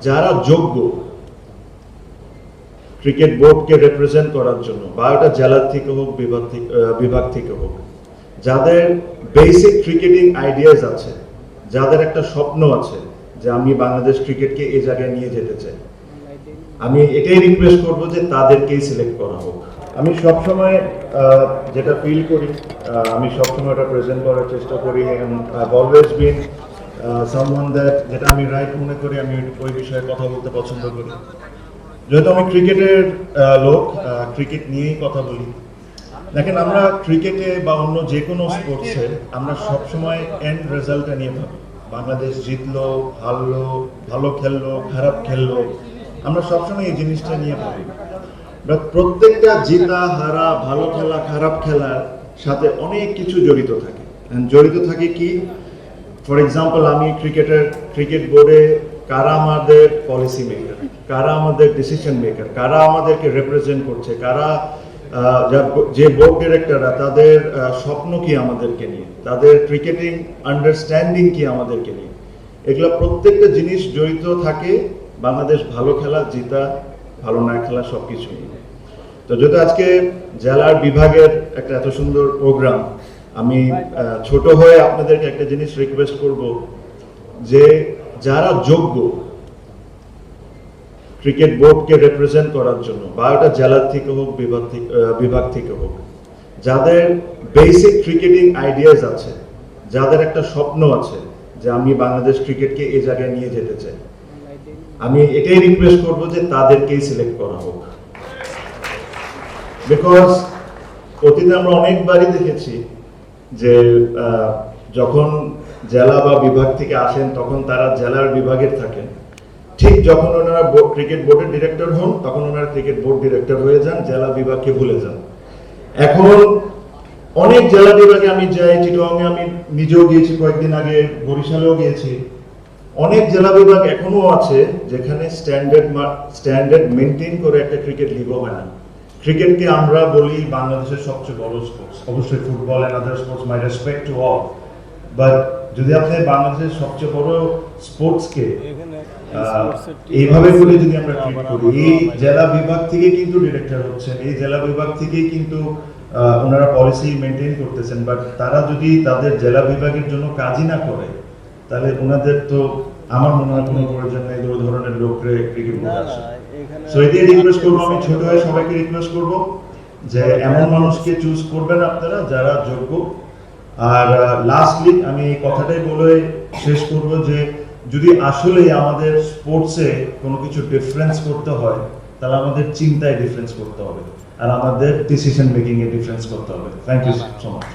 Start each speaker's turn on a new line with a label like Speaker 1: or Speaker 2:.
Speaker 1: যারা যোগ্য ক্রিকেট বোর্ডকে রিপ্রেজেন্ট করার জন্য, বা এটা জেলা থেকে হোক, বিভাগ থেকে হোক, যাদের বেসিক ক্রিকেটিং আইডিয়াস আছে, যাদের একটা স্বপ্ন আছে যে আমি বাংলাদেশ ক্রিকেটকে এই জায়গায় নিয়ে যেতে চাই, আমি এটাই রিকোয়েস্ট করবো যে তাদেরকেই সিলেক্ট করা হোক। আমি সবসময় যেটা ফিল করি, আমি সবসময় ওটা প্রেজেন্ট করার চেষ্টা করি, এবং অলওয়েজ বিন সামওয়ান দ্যাট, যেটা আমি রাইট মনে করি আমি ওই বিষয়ে কথা বলতে পছন্দ করি। যেহেতু আমি ক্রিকেটের লোক, ক্রিকেট নিয়েই কথা বলি। দেখেন, আমরা ক্রিকেটে বা অন্য যে কোনো স্পোর্টসে আমরা সবসময় এন্ড রেজাল্টটা নিয়ে ভাবি। বাংলাদেশ জিতলো, হারলো, ভালো খেললো, খারাপ খেললো, আমরা সবসময় এই জিনিসটা নিয়ে ভাবি। প্রত্যেকটা জিতা, হারা, ভালো খেলা, খারাপ খেলার সাথে অনেক কিছু জড়িত থাকে। জড়িত থাকে কি, ফর এক্সাম্পল, আমি ক্রিকেট বোর্ডে কারা আমাদের পলিসি মেকার, কারা আমাদের ডিসিশন মেকার, কারা আমাদেরকে রিপ্রেজেন্ট করছে, কারা যে বোর্ড ডিরেক্টররা, তাদের স্বপ্ন কি আমাদেরকে নিয়ে, তাদের ক্রিকেটিং আন্ডারস্ট্যান্ডিং কি আমাদেরকে নিয়ে, এগুলো প্রত্যেকটা জিনিস জড়িত থাকে বাংলাদেশ ভালো খেলা, জিতা, ভালো না খেলা, সবকিছু নিয়ে। তো যেহেতু আজকে জেলার বিভাগের একটা এত সুন্দর প্রোগ্রাম, আমি ছোট হয়ে আপনাদেরকে একটা জিনিস রিকোয়েস্ট করব, যে যারা যোগ্য ক্রিকেট বোর্ডকে রিপ্রেজেন্ট করার জন্য, বা এটা জেলা থেকে হোক, বিভাগ থেকে হোক, যাদের বেসিক ক্রিকেটিং আইডিয়াস আছে, যাদের একটা স্বপ্ন আছে যে আমি বাংলাদেশ ক্রিকেটকে এই জায়গায় নিয়ে যেতে চাই, আমি এটাই রিকোয়েস্ট করবো যে তাদেরকেই সিলেক্ট করা হোক। বিকজ অতীতে আমরা অনেকবারই দেখেছি যে যখন জেলা বা বিভাগ থেকে আসেন, তখন তারা জেলার বিভাগের থাকেন, ঠিক যখন ওনারা ক্রিকেট বোর্ডের ডিরেক্টর হন, তখন ওনারা ক্রিকেট বোর্ড ডিরেক্টর হয়ে যান, জেলা বিভাগকে ভুলে যান। এখন অনেক জেলা বিভাগে আমি যাই, চিটাগংয়ে আমি নিজেও গিয়েছি, কয়েকদিন আগে বরিশালেও গিয়েছি। অনেক জেলা বিভাগ এখনো আছে যেখানে স্ট্যান্ডার্ড মেনটেন করে একটা ক্রিকেট লিগও হয় না। ক্রিকেটকে আমরা বলি বাংলাদেশের সবচেয়ে বড় স্পোর্টস, অবশ্যই football and other sports, my respect to all, but যদি আপনি বাংলাদেশের সবচেয়ে বড় স্পোর্টসকে এইভাবে বলে যদি আমরা ট্রিট করি, এই জেলা বিভাগ থেকে কিন্তু ডিরেক্টর হচ্ছেন, এই জেলা বিভাগ থেকেই কিন্তু ওনারা পলিসি মেনটেন করতেছেন, বাট তারা যদি তাদের জেলা বিভাগের জন্য কাজই না করে, তাহলে ওনাদের তো আমার মনে হয় কোনো প্রয়োজন নেই ওই ধরনের লোকরে ক্রিকেট বোর্ডে আসে। সো এটাই রিকোয়েস্ট করবো, আমি ছোট হয়ে সবাইকে রিকোয়েস্ট করবো যে এমন মানুষকে চুজ করবেন আপনারা যারা যোগ্য। আর লাস্টলি আমি এই কথাটাই বলে শেষ করবো যে যদি আসলে আমাদের স্পোর্টসে কোনো কিছু ডিফারেন্স করতে হয়, তাহলে আমাদের চিন্তায় ডিফারেন্স করতে হবে, আর আমাদের ডিসিশন মেকিং এ ডিফারেন্স করতে হবে। Thank you so much.